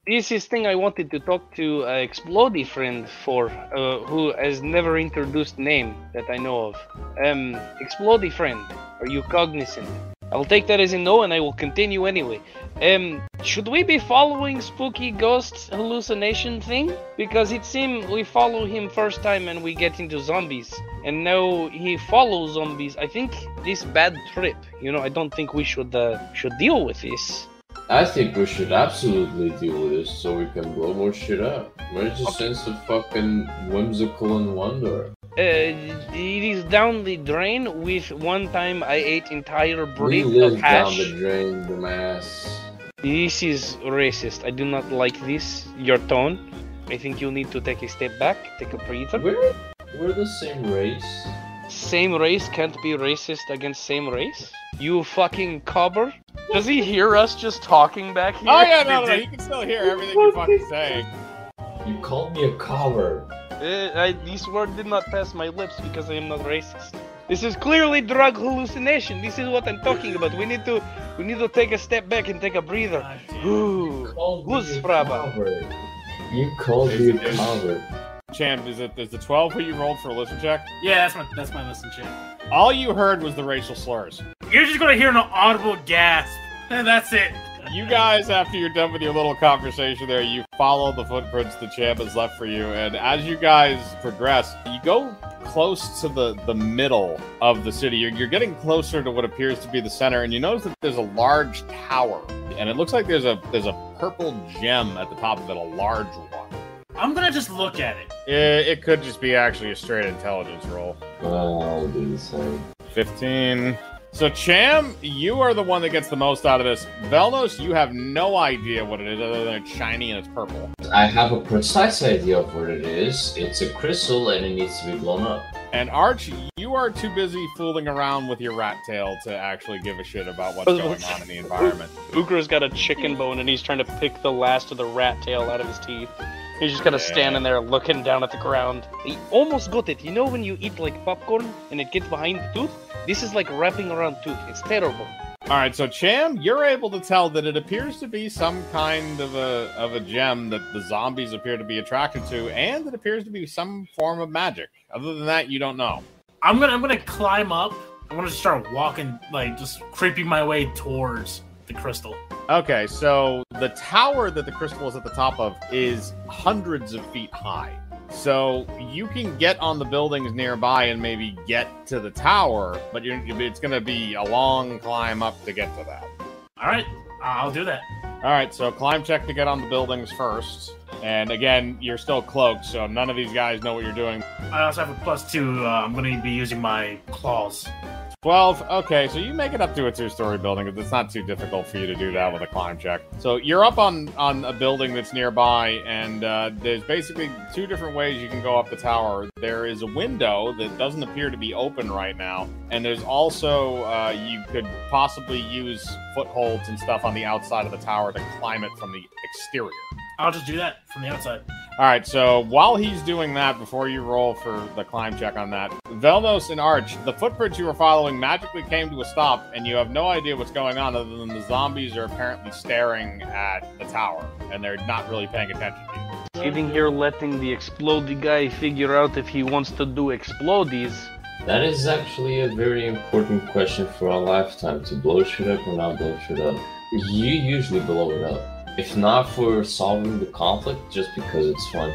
This is thing I wanted to talk to Explodey friend for, who has never introduced name that I know of. Explodey friend, are you cognizant? I'll take that as a no, and I will continue anyway. Should we be following spooky ghost hallucination thing? Because it seems we follow him first time and we get into zombies, and now he follows zombies. I think this bad trip. I don't think we should deal with this. I think we should absolutely deal with this so we can blow more shit up. Where's your sense of fucking whimsical and wonder? It is down the drain. With one time I ate entire brick We of live hash. down the drain, dumbass. This is racist. I do not like this. Your tone. I think you need to take a step back, take a breather. We're the same race. Same race can't be racist against same race? You fucking cobber? Does he hear us just talking back here? Oh yeah, no, he can still hear everything you're fucking saying. You called me a coward. This word did not pass my lips because I am not racist. This is clearly drug hallucination. This is what I'm talking about. We need to take a step back and take a breather. Ooh, who's Fraba? You called me a coward. Champ, is the 12 who you rolled for a listen check? Yeah, that's my listen check. All you heard was the racial slurs. You're just gonna hear an audible gasp, and that's it. You guys, after you're done with your little conversation there, you follow the footprints the champ has left for you, and as you guys progress, you go close to the middle of the city. You're getting closer to what appears to be the center, and you notice that there's a large tower, and it looks like there's a purple gem at the top of it, a large one. I'm gonna just look at it. It could just be actually a straight intelligence roll. I'll do the same. 15. So, Cham, you are the one that gets the most out of this. Velnos, you have no idea what it is other than it's shiny and it's purple. I have a precise idea of what it is. It's a crystal and it needs to be blown up. And Arch, you are too busy fooling around with your rat tail to actually give a shit about what's going on in the environment. Ugra's got a chicken bone and he's trying to pick the last of the rat tail out of his teeth. He's just kind of standing there looking down at the ground. He almost got it. You know when you eat like popcorn and it gets behind the tooth? This is like wrapping around tooth. It's terrible. Alright, so Cham, you're able to tell that it appears to be some kind of a gem that the zombies appear to be attracted to, and it appears to be some form of magic. Other than that, you don't know. I'm gonna climb up. I'm gonna start walking, like just creeping my way towards the crystal. Okay, so the tower that the crystal is at the top of is hundreds of feet high. So you can get on the buildings nearby and maybe get to the tower, but it's going to be a long climb up to get to that. All right, I'll do that. All right, so climb check to get on the buildings first. And again, you're still cloaked, so none of these guys know what you're doing. I also have a +2. I'm going to be using my claws. 12. Okay, so you make it up to a 2-story building. It's not too difficult for you to do that with a climb check. So you're up on a building that's nearby, and there's basically 2 different ways you can go up the tower. There is a window that doesn't appear to be open right now, and there's also, you could possibly use footholds and stuff on the outside of the tower to climb it from the exterior. I'll just do that from the outside. All right, so while he's doing that, before you roll for the climb check on that, Velnos and Arch, the footprints you were following magically came to a stop, and you have no idea what's going on other than the zombies are apparently staring at the tower, and they're not really paying attention to you. Sitting here letting the explodey guy figure out if he wants to do explodies. That is actually a very important question for our lifetime, to blow shit up or not blow shit up. You usually blow it up. If not for solving the conflict, just because it's fun.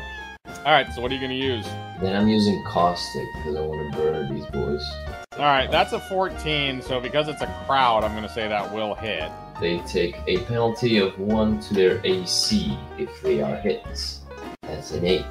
Alright, so what are you going to use? Then I'm using caustic, because I want to burn these boys. Alright, that's a 14, so because it's a crowd, I'm going to say that will hit. They take a penalty of 1 to their AC if they are hit. That's an 8.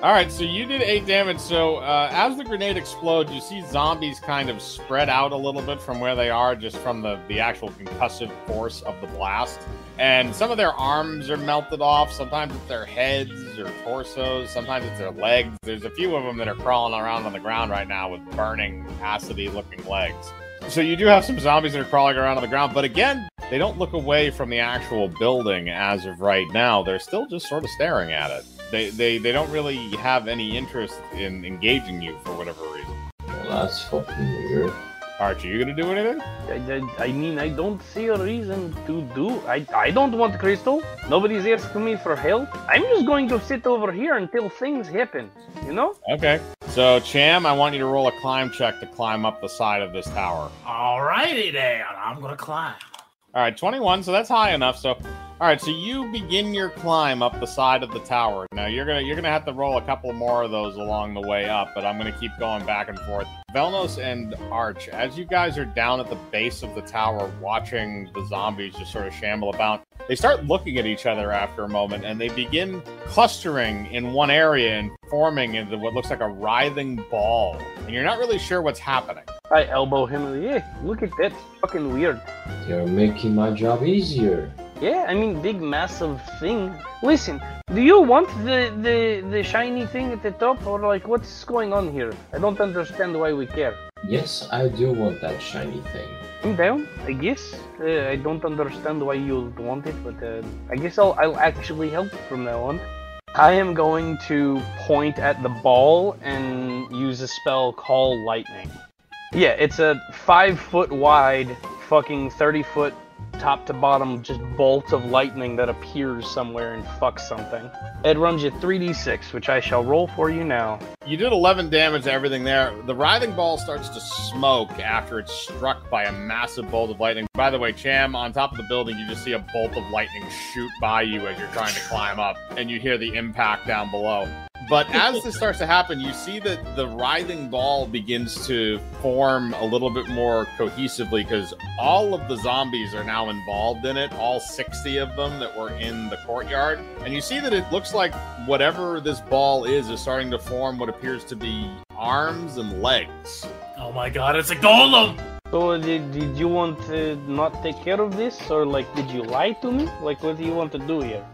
Alright, so you did 8 damage, so as the grenade explodes, you see zombies kind of spread out a little bit from where they are, just from the actual concussive force of the blast. And some of their arms are melted off, sometimes it's their heads or torsos, sometimes it's their legs. There's a few of them that are crawling around on the ground right now with burning, acidy-looking legs. So you do have some zombies that are crawling around on the ground, but again, they don't look away from the actual building as of right now. They're still just sort of staring at it. They don't really have any interest in engaging you for whatever reason. Well, that's fucking weird. Archie, you gonna do anything? I mean, I don't see a reason to do. I don't want crystal. Nobody's asking me for help. I'm just going to sit over here until things happen. You know? Okay. So, Cham, I want you to roll a climb check to climb up the side of this tower. Alrighty then, I'm gonna climb. All right, 21, so that's high enough. So, all right, so you begin your climb up the side of the tower. Now you're gonna have to roll a couple more of those along the way up, but I'm gonna keep going back and forth. Velnos and Arch, as you guys are down at the base of the tower watching the zombies just sort of shamble about, they start looking at each other after a moment, and they begin clustering in one area and forming into what looks like a writhing ball. And you're not really sure what's happening. I elbow him. Yeah, look at that. Fucking weird. You're making my job easier. Yeah, I mean, big, massive thing. Listen, do you want the shiny thing at the top, or like, what's going on here? I don't understand why we care. Yes, I do want that shiny thing. I'm down, I guess. I don't understand why you want it, but I guess I'll actually help from now on. I am going to point at the ball and use a spell called Lightning. Yeah, it's a 5-foot wide, fucking 30-foot top to bottom, just bolt of lightning that appears somewhere and fucks something. It runs you 3d6, which I shall roll for you now. You did 11 damage to everything there. The writhing ball starts to smoke after it's struck by a massive bolt of lightning. By the way, Cham, on top of the building, you just see a bolt of lightning shoot by you as you're trying to climb up, and you hear the impact down below. But as this starts to happen, you see that the writhing ball begins to form a little bit more cohesively because all of the zombies are now involved in it, all 60 of them that were in the courtyard. And you see that it looks like whatever this ball is starting to form what appears to be arms and legs. Oh my god, it's a golem! So did you want to not take care of this? Or like, did you lie to me? Like, what do you want to do here?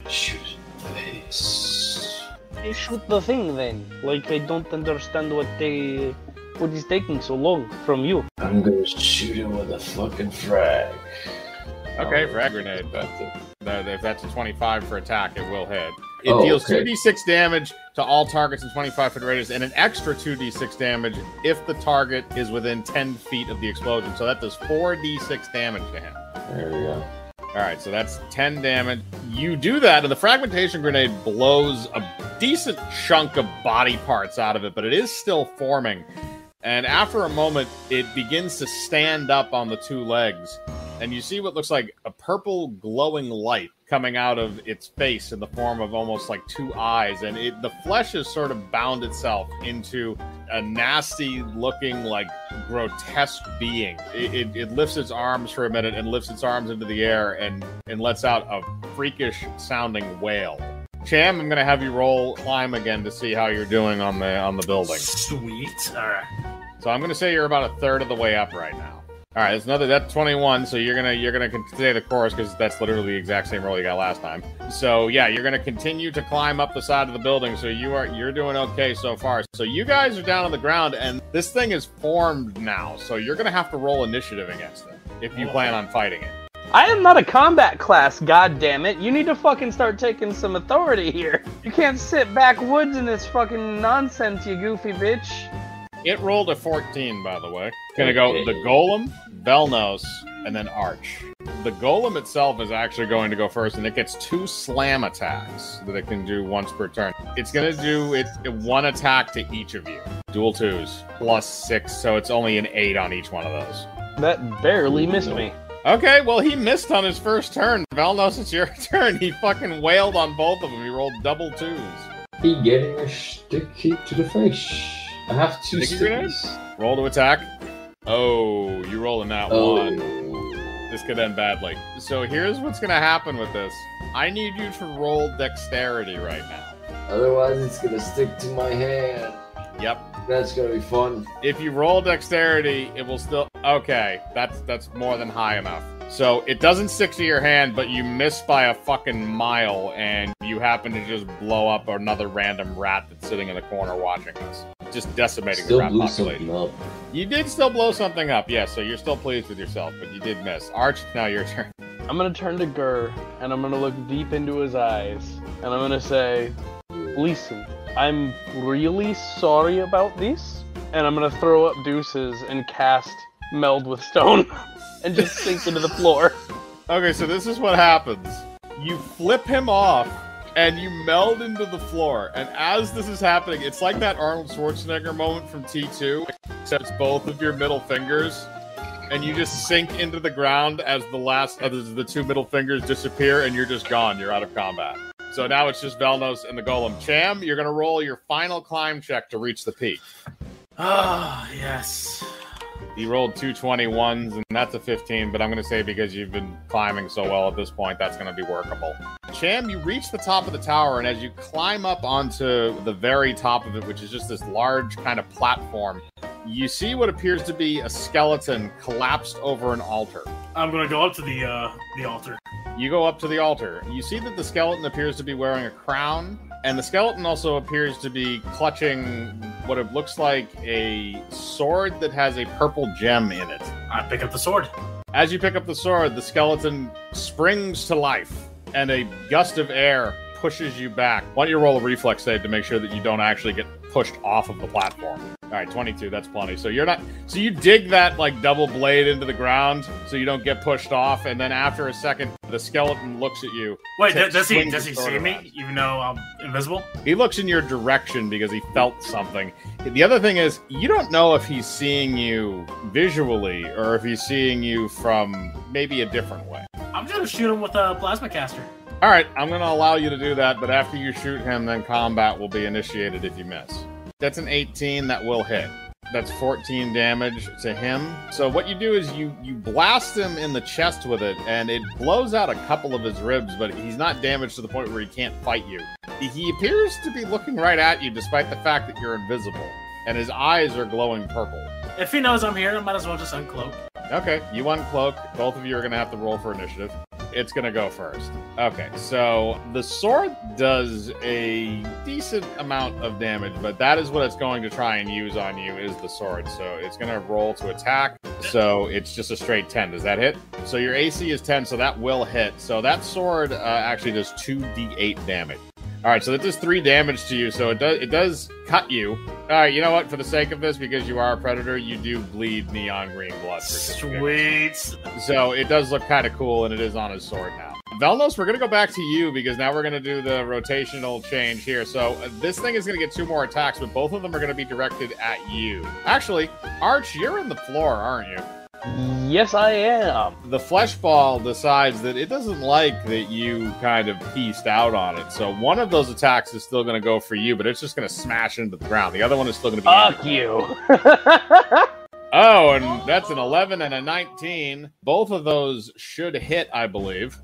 Shoot the face. Hey, shoot the thing then. Like, I don't understand what is taking so long from you. I'm gonna shoot him with a fucking frag. Okay, frag grenade. If that's a 25 for attack, it will hit. It Oh, deals okay. 2d6 damage to all targets in 25-foot radius, and an extra 2d6 damage if the target is within 10 feet of the explosion. So that does 4d6 damage to him. There we go. Alright, so that's 10 damage. You do that, and the fragmentation grenade blows a decent chunk of body parts out of it, but it is still forming. And after a moment, it begins to stand up on the two legs, and you see what looks like a purple glowing light coming out of its face in the form of almost like two eyes, and the flesh has sort of bound itself into a nasty looking, like, grotesque being. It lifts its arms for a minute and lifts its arms into the air and lets out a freakish sounding wail. Cham, I'm gonna have you roll climb again to see how you're doing on the building. Sweet. Alright. So I'm gonna say you're about a third of the way up right now. All right, that's 21. So you're gonna stay the course because that's literally the exact same roll you got last time. So yeah, you're gonna continue to climb up the side of the building. So you're doing okay so far. So you guys are down on the ground, and this thing is formed now. So you're gonna have to roll initiative against it if you plan on fighting it. I am not a combat class, god damn it. You need to fucking start taking some authority here. You can't sit backwoods in this fucking nonsense, you goofy bitch. It rolled a 14, by the way. Gonna go the Golem, Velnos, and then Arch. The Golem itself is actually going to go first, and it gets 2 slam attacks that it can do once per turn. It's gonna do one attack to each of you. Dual 2s, plus 6, so it's only an 8 on each one of those. That barely missed me. Okay, well, he missed on his first turn. Velnos, it's your turn. He fucking wailed on both of them. He rolled double 2s. He getting a stick kick to the face. I have 2 Sticky grenade? stickies. Roll to attack. Oh, you rolling that one. This could end badly. So here's what's gonna happen with this. I need you to roll dexterity right now. Otherwise, it's gonna stick to my hand. Yep. That's gonna be fun. If you roll dexterity, it will still... Okay, that's more than high enough. So it doesn't stick to your hand, but you miss by a fucking mile, and you happen to just blow up another random rat that's sitting in the corner watching us. Just decimating the Still rat blew population. something up. You did still blow something up, yes, so you're still pleased with yourself, but you did miss. Arch, now your turn. I'm gonna turn to Gur, and I'm gonna look deep into his eyes, and I'm gonna say, listen, I'm really sorry about this, and I'm gonna throw up deuces and cast Meld with Stone, and just sink into the floor. Okay, so this is what happens. You flip him off, and you meld into the floor. And as this is happening, it's like that Arnold Schwarzenegger moment from T2, except it's both of your middle fingers, and you just sink into the ground as the two middle fingers disappear, and you're just gone. You're out of combat. So now it's just Velnos and the Golem. Cham, you're going to roll your final climb check to reach the peak. Ah, yes. He rolled 2 21s, and that's a 15, but I'm going to say because you've been climbing so well at this point, that's going to be workable. Cham, you reach the top of the tower, and as you climb up onto the very top of it, which is just this large kind of platform, you see what appears to be a skeleton collapsed over an altar. I'm going to go up to the altar. You go up to the altar. You see that the skeleton appears to be wearing a crown, and the skeleton also appears to be clutching what it looks like a sword that has a purple gem in it. I pick up the sword. As you pick up the sword, the skeleton springs to life, and a gust of air pushes you back. Why don't you roll a reflex save to make sure that you don't actually get pushed off of the platform? All right, 22, that's plenty. So you dig that like double blade into the ground so you don't get pushed off, and then after a second, the skeleton looks at you. Wait, does he see me even though I'm invisible? He looks in your direction because he felt something. The other thing is, you don't know if he's seeing you visually or if he's seeing you from maybe a different way. I'm just gonna shoot him with a plasma caster. All right, I'm going to allow you to do that, but after you shoot him, then combat will be initiated if you miss. That's an 18, that will hit. That's 14 damage to him. So what you do is you blast him in the chest with it, and it blows out a couple of his ribs, but he's not damaged to the point where he can't fight you. He appears to be looking right at you, despite the fact that you're invisible, and his eyes are glowing purple. If he knows I'm here, I might as well just uncloak. Okay, you uncloak. Both of you are going to have to roll for initiative. It's going to go first. Okay, so the sword does a decent amount of damage, but that is what it's going to try and use on you is the sword. So it's going to roll to attack. So it's just a straight 10. Does that hit? So your AC is 10, so that will hit. So that sword actually does 2d8 damage. All right, so that does 3 damage to you, so it does cut you. All right, you know what? For the sake of this, because you are a predator, you do bleed neon green blood. Sweet. So it does look kind of cool, and it is on his sword now. Velnos, we're going to go back to you, because now we're going to do the rotational change here. So this thing is going to get 2 more attacks, but both of them are going to be directed at you. Actually, Arch, you're in the floor, aren't you? Yes, I am. The flesh ball decides that it doesn't like that you kind of pieced out on it. So one of those attacks is still going to go for you, but it's just going to smash into the ground. The other one is still going to be... Fuck you. Oh, and that's an 11 and a 19. Both of those should hit, I believe.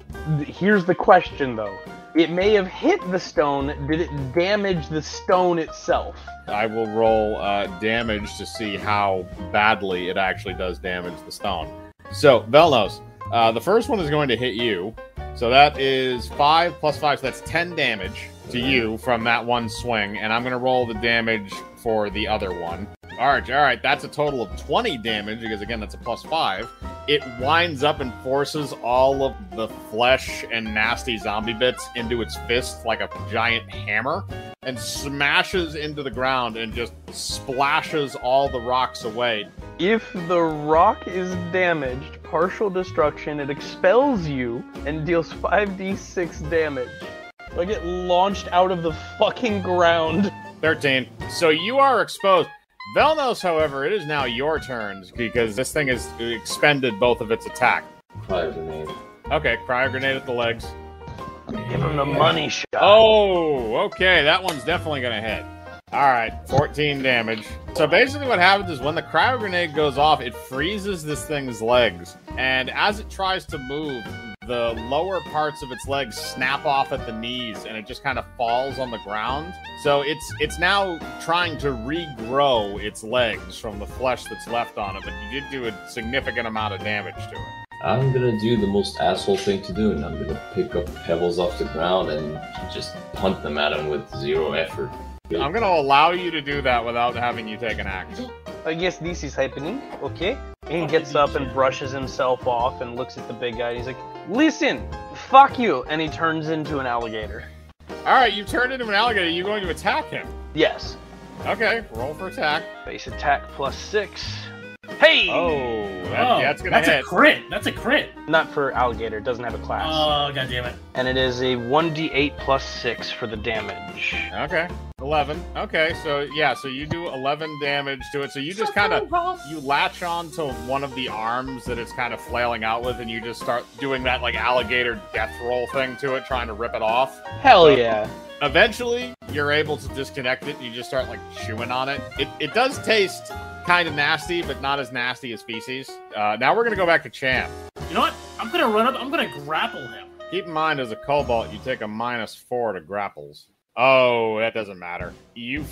Here's the question, though. It may have hit the stone. Did it damage the stone itself? I will roll damage to see how badly it actually does damage the stone. So, Velnos, the first one is going to hit you. So that is 5 plus 5, so that's 10 damage to you from that one swing. And I'm going to roll the damage for the other one. Arch, all right, that's a total of 20 damage, because again, that's a plus 5. It winds up and forces all of the flesh and nasty zombie bits into its fist like a giant hammer, and smashes into the ground and just splashes all the rocks away. If the rock is damaged, partial destruction, it expels you and deals 5d6 damage. I get launched out of the fucking ground. 13. So you are exposed. Velnos, however, it is now your turn, because this thing has expended both of its attack. Cryo grenade. Okay, cryo grenade at the legs. Give him the money shot. Oh, okay, that one's definitely going to hit. All right, 14 damage. So basically what happens is when the cryo grenade goes off, it freezes this thing's legs. And as it tries to move, the lower parts of its legs snap off at the knees, and it just kind of falls on the ground. So it's now trying to regrow its legs from the flesh that's left on it, but you did do a significant amount of damage to it. I'm gonna do the most asshole thing to do, and I'm gonna pick up pebbles off the ground and just punt them at him with 0 effort. I'm gonna allow you to do that without having you take an action. I guess this is happening, okay? And he gets up and brushes himself off and looks at the big guy, and he's like, listen, fuck you! And he turns into an alligator. Alright, you turned into an alligator, you're going to attack him. Yes. Okay, roll for attack. Base attack +6. Hey! Oh, that's gonna that's hit. a crit. That's a crit. Not for alligator. It doesn't have a class. Oh, god damn it. And it is a 1d8 +6 for the damage. Okay, 11. Okay, so yeah, so you do 11 damage to it. So you just kind of you latch on to one of the arms that it's kind of flailing out with, and you just start doing that like alligator death roll thing to it, trying to rip it off. Hell yeah. Eventually, you're able to disconnect it. And you just start like chewing on it. It does taste kind of nasty, but not as nasty as feces. Now we're gonna go back to Champ. You know what? I'm gonna run up. I'm gonna grapple him. Keep in mind, as a Kobold, you take a -4 to grapples. Oh, that doesn't matter. You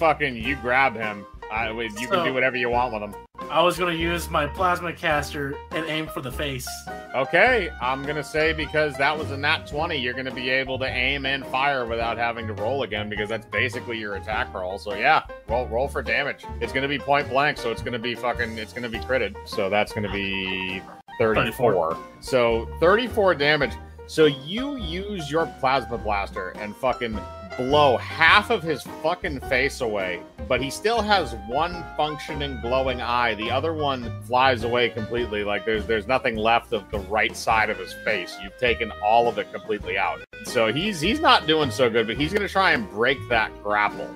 grab him. You can do whatever you want with him. I was gonna use my plasma caster and aim for the face. Okay, I'm gonna say because that was a nat 20, you're gonna be able to aim and fire without having to roll again because that's basically your attack roll. So yeah, roll for damage. It's gonna be point blank, so it's gonna be critted. So that's gonna be 34. So 34 damage. So you use your plasma blaster and fucking blow half of his fucking face away, but he still has one functioning glowing eye. The other one flies away completely. Like there's nothing left of the right side of his face. You've taken all of it completely out. So he's not doing so good, but he's gonna try and break that grapple.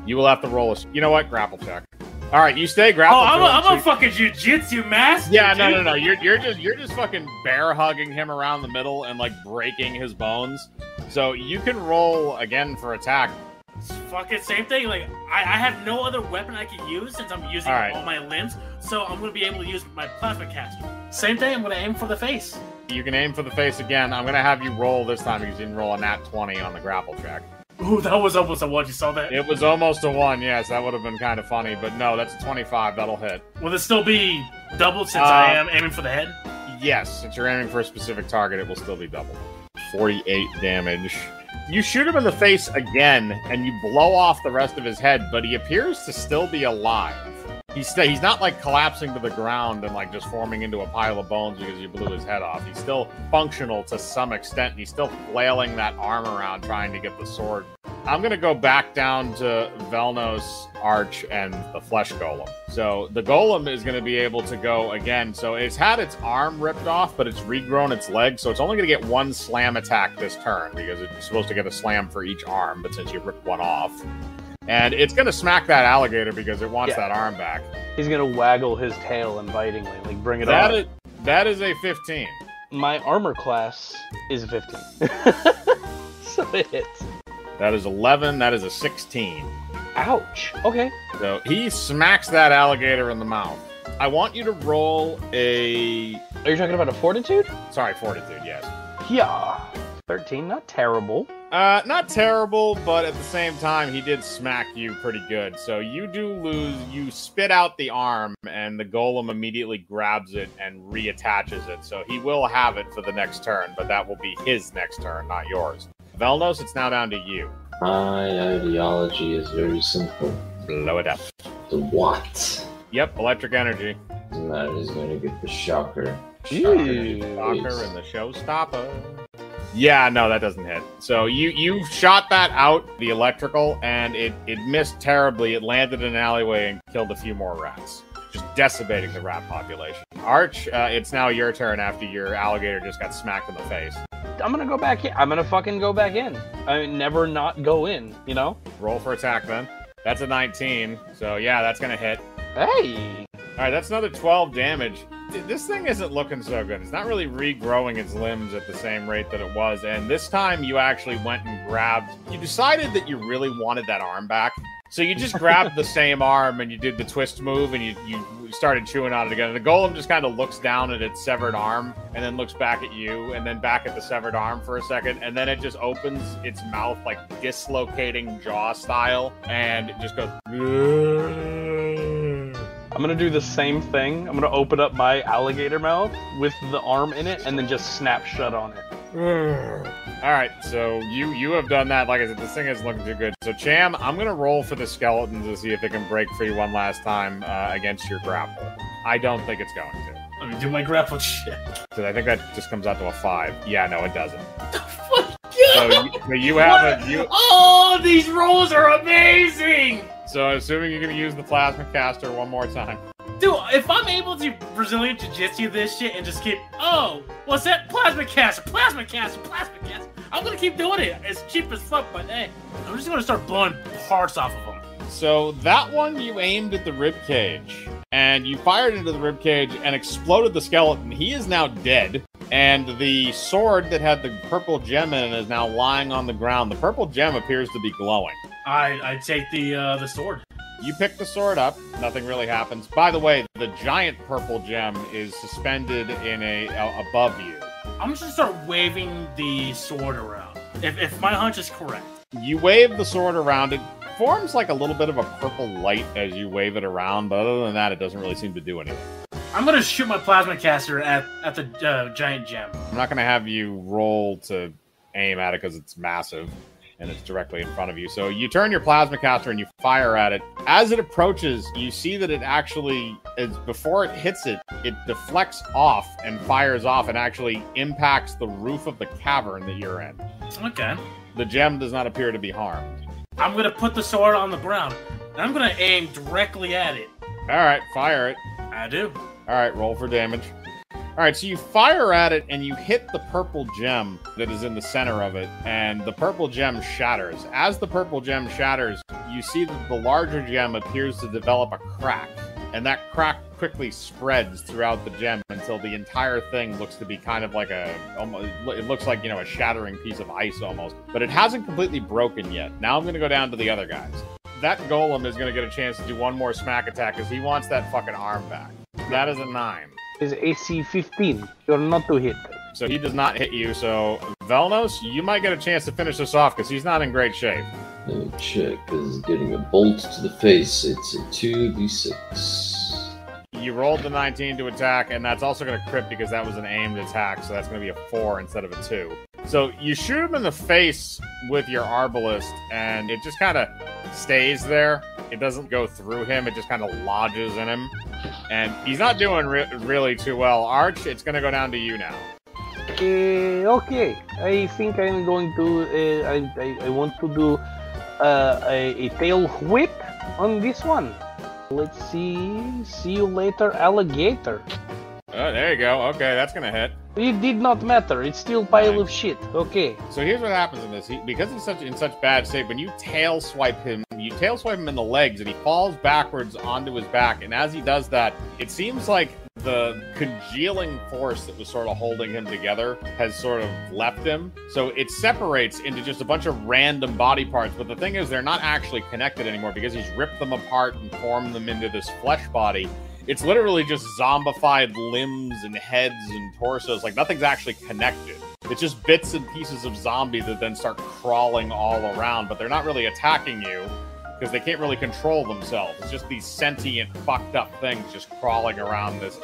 You will have to roll you know what? Grapple check. All right, you stay grappled. Oh, I'm a fucking jujitsu master. Yeah, no. You're just fucking bear hugging him around the middle and like breaking his bones. So you can roll again for attack. It's fucking same thing. Like I have no other weapon I can use since I'm using all my limbs. So I'm gonna be able to use my plasma caster. Same thing. I'm gonna aim for the face. You can aim for the face again. I'm gonna have you roll this time because you didn't roll a nat 20 on the grapple check. Ooh, that was almost a 1. You saw that? It was almost a 1, yes. That would have been kind of funny. But no, that's a 25. That'll hit. Will it still be doubled since I am aiming for the head? Yes. Since you're aiming for a specific target, it will still be doubled. 48 damage. You shoot him in the face again, and you blow off the rest of his head, but he appears to still be alive. He's not like collapsing to the ground and like just forming into a pile of bones because you blew his head off. He's still functional to some extent. And he's still flailing that arm around trying to get the sword. I'm going to go back down to Velnos, Arch, and the Flesh Golem. So the Golem is going to be able to go again. So it's had its arm ripped off, but it's regrown its leg. So it's only going to get one slam attack this turn because it's supposed to get a slam for each arm. But since you ripped one off, and it's going to smack that alligator because it wants that arm back. He's going to waggle his tail invitingly, like bring it on. That is a 15. My armor class is a 15. So it hits. That is 11. That is a 16. Ouch. Okay. So he smacks that alligator in the mouth. I want you to roll a... Are you talking about a fortitude? Sorry, fortitude, yes. Yeah. 13, not terrible. Not terrible, but at the same time, he did smack you pretty good. So you do lose. You spit out the arm, and the golem immediately grabs it and reattaches it. So he will have it for the next turn, but that will be his next turn, not yours. Velnos, it's now down to you. My ideology is very simple. Blow it up. The what? Yep, electric energy. And that is going to get the shocker. Shocker and the showstopper. Yeah, no, that doesn't hit. So you shot that out, the electrical, and it missed terribly. It landed in an alleyway and killed a few more rats. Just decimating the rat population. Arch, it's now your turn after your alligator just got smacked in the face. I'm gonna go back in. I'm gonna fucking go back in. I never not go in, you know? Roll for attack then. That's a 19. So yeah, that's gonna hit. Hey! Alright, that's another 12 damage. This thing isn't looking so good. It's not really regrowing its limbs at the same rate that it was. And this time you actually went and grabbed... You decided that you really wanted that arm back. So you just grabbed the same arm and you did the twist move and you started chewing on it again. And the golem just kind of looks down at its severed arm and then looks back at you and then back at the severed arm for a second. And then it just opens its mouth like dislocating jaw style and it just goes... I'm gonna do the same thing. I'm gonna open up my alligator mouth with the arm in it and then just snap shut on it. Alright, so you have done that. Like I said, this thing isn't looking too good. So Cham, I'm gonna roll for the skeletons to see if they can break free one last time against your grapple. I don't think it's going to. Let me do my grapple check. So I think that just comes out to a 5. Yeah, no, it doesn't. Fuck So you have a... Oh, these rolls are amazing! So assuming you're going to use the plasma caster one more time. Dude, if I'm able to Brazilian Jiu-Jitsu this shit and just keep, oh, what's that? Plasma caster, plasma caster, plasma caster. I'm gonna keep doing it. It's cheap as fuck, but hey, I'm just gonna start blowing parts off of them. So that one you aimed at the rib cage, and you fired into the rib cage and exploded the skeleton. He is now dead, and the sword that had the purple gem in it is now lying on the ground. The purple gem appears to be glowing. I take the sword. You pick the sword up. Nothing really happens. By the way, the giant purple gem is suspended in above you. I'm just gonna start waving the sword around. If my hunch is correct. You wave the sword around. It forms like a little bit of a purple light as you wave it around, but other than that, it doesn't really seem to do anything. I'm gonna shoot my plasma caster at the giant gem. I'm not gonna have you roll to aim at it because it's massive and it's directly in front of you. So you turn your plasma caster and you fire at it. As it approaches, you see that it actually, before it hits it, it deflects off and fires off and actually impacts the roof of the cavern that you're in. Okay. The gem does not appear to be harmed. I'm gonna put the sword on the ground, and I'm gonna aim directly at it. Alright, fire it. I do. Alright, roll for damage. Alright, so you fire at it, and you hit the purple gem that is in the center of it, and the purple gem shatters. As the purple gem shatters, you see that the larger gem appears to develop a crack, and that crack quickly spreads throughout the gem until the entire thing looks to be kind of like it looks like, a shattering piece of ice almost. But it hasn't completely broken yet. Now I'm going to go down to the other guys. That golem is going to get a chance to do one more smack attack because he wants that fucking arm back. That is a 9. Is AC 15. You're not to hit. So he does not hit you. So Velnos, you might get a chance to finish this off because he's not in great shape. Let me check, because getting a bolt to the face, it's a 2d6. You rolled the 19 to attack, and that's also going to crit because that was an aimed attack, so that's going to be a 4 instead of a 2. So you shoot him in the face with your arbalist, and it just kind of stays there. It doesn't go through him, it just kind of lodges in him. And he's not doing really too well. Arch, it's going to go down to you now. Okay. I think I'm going to... I want to do a tail whip on this one. Let's see. See you later, alligator. Oh, there you go. Okay, that's going to hit. It did not matter. It's still pile of shit. Okay. So here's what happens in this. Because he's in such bad shape, when you tail swipe him in the legs, and he falls backwards onto his back. And as he does that, it seems like the congealing force that was sort of holding him together has sort of left him. So it separates into just a bunch of random body parts. But the thing is, they're not actually connected anymore because he's ripped them apart and formed them into this flesh body. It's literally just zombified limbs and heads and torsos. Like, nothing's actually connected. It's just bits and pieces of zombie that then start crawling all around, but they're not really attacking you because they can't really control themselves. It's just these sentient, fucked up things just crawling around this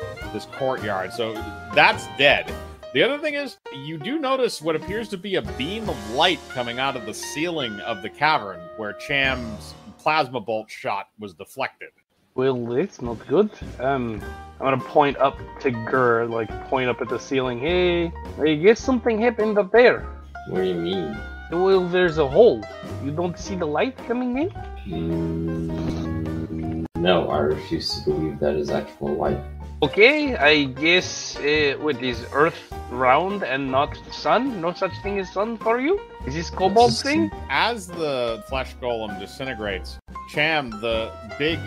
courtyard. So that's dead. The other thing is, you do notice what appears to be a beam of light coming out of the ceiling of the cavern where Cham's plasma bolt shot was deflected. Well, it's not good. I'm gonna point up to Gur, like point up at the ceiling. Hey, I guess something happened up there. What do you mean? Well, there's a hole. You don't see the light coming in? No, I refuse to believe that is actual light. Okay, I guess, what is Earth round and not sun? No such thing as sun for you? Is this Kobold thing? As the flesh golem disintegrates, Cham, the big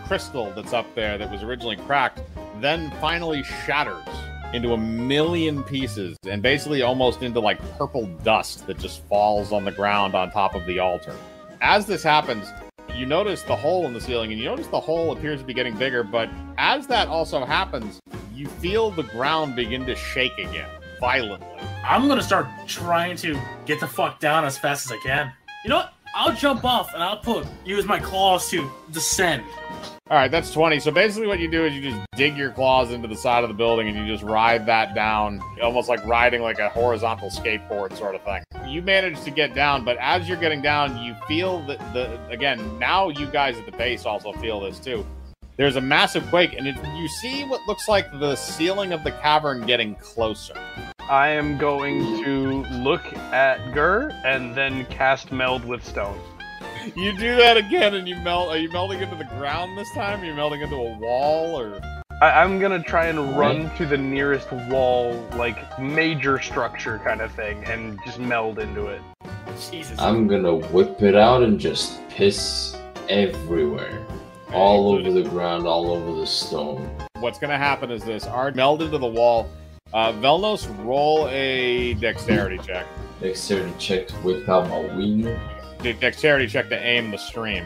crystal that's up there that was originally cracked, then finally shatters into 1,000,000 pieces and basically almost into like purple dust that just falls on the ground on top of the altar. As this happens, you notice the hole in the ceiling, and you notice the hole appears to be getting bigger, but as that also happens, you feel the ground begin to shake again, violently. I'm gonna start trying to get the fuck down as fast as I can. You know what? I'll jump off and I'll use my claws to descend. Alright, that's 20. So basically what you do is you just dig your claws into the side of the building and you just ride that down, almost like riding like a horizontal skateboard sort of thing. You manage to get down, but as you're getting down, you feel that again, now you guys at the base also feel this too. There's a massive quake, and you see what looks like the ceiling of the cavern getting closer. I am going to look at Gur and then cast Meld with Stone. You do that again and you melt. Are you melting into the ground this time? Are you melting into a wall or? I'm gonna try and run to the nearest wall, like major structure kind of thing, and just meld into it. Jesus. I'm gonna whip it out and just piss everywhere. All over the ground, all over the stone. What's gonna happen is this. Art meld into the wall. Velnos, roll a dexterity check. Dexterity check to whip out my wiener. Dexterity check to aim the stream.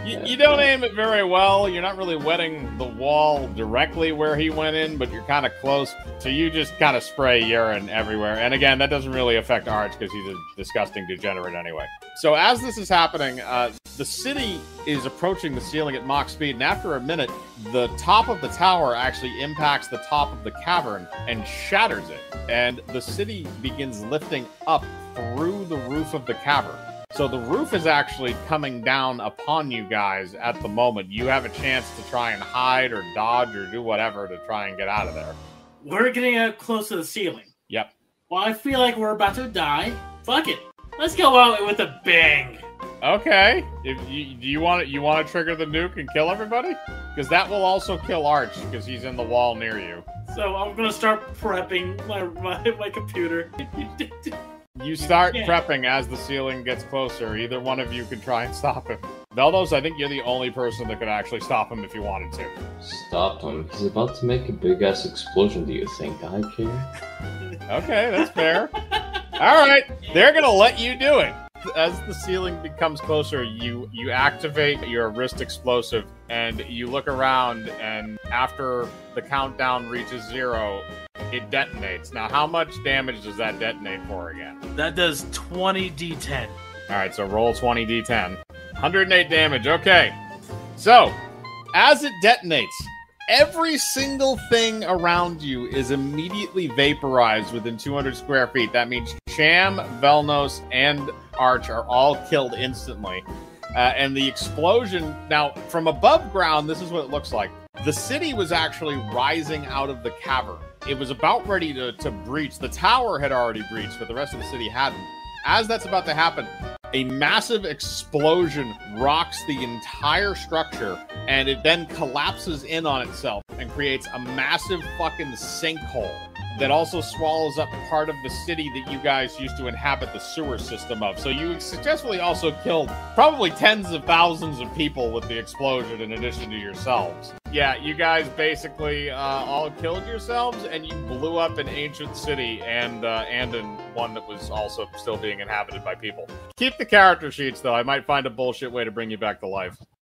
You don't aim it very well. You're not really wetting the wall directly where he went in, but you're kind of close. So you just kind of spray urine everywhere. And again, that doesn't really affect Arch because he's a disgusting degenerate anyway. So as this is happening, the city is approaching the ceiling at Mach speed. And after a minute, the top of the tower actually impacts the top of the cavern and shatters it. And the city begins lifting up through the roof of the cavern. So the roof is actually coming down upon you guys at the moment. You have a chance to try and hide or dodge or do whatever to try and get out of there. We're getting close to the ceiling. Yep. Well, I feel like we're about to die. Fuck it. Let's go out with a bang. Okay. If you want to trigger the nuke and kill everybody? Because that will also kill Arch because he's in the wall near you. So I'm gonna start prepping my computer. You start prepping as the ceiling gets closer. Either one of you can try and stop him. Veldos, I think you're the only person that could actually stop him if you wanted to. Stop him. He's about to make a big-ass explosion. Do you think I care? Okay, that's fair. All right, they're going to let you do it. As the ceiling becomes closer, you activate your wrist explosive, and you look around, and after the countdown reaches 0, it detonates. Now, how much damage does that detonate for again? That does 20 d10. All right, so roll 20 d10. 108 damage, okay. So, as it detonates, every single thing around you is immediately vaporized within 200 square feet. That means Sham, Velnos, and Arch are all killed instantly. And the explosion, now, from above ground, this is what it looks like. The city was actually rising out of the cavern. It was about ready to breach. The tower had already breached, but the rest of the city hadn't. As that's about to happen, a massive explosion rocks the entire structure, and it then collapses in on itself and creates a massive fucking sinkhole that also swallows up part of the city that you guys used to inhabit the sewer system of. So you successfully also killed probably tens of thousands of people with the explosion in addition to yourselves. Yeah, you guys basically all killed yourselves, and you blew up an ancient city and in one that was also still being inhabited by people. Keep the character sheets, though. I might find a bullshit way to bring you back to life.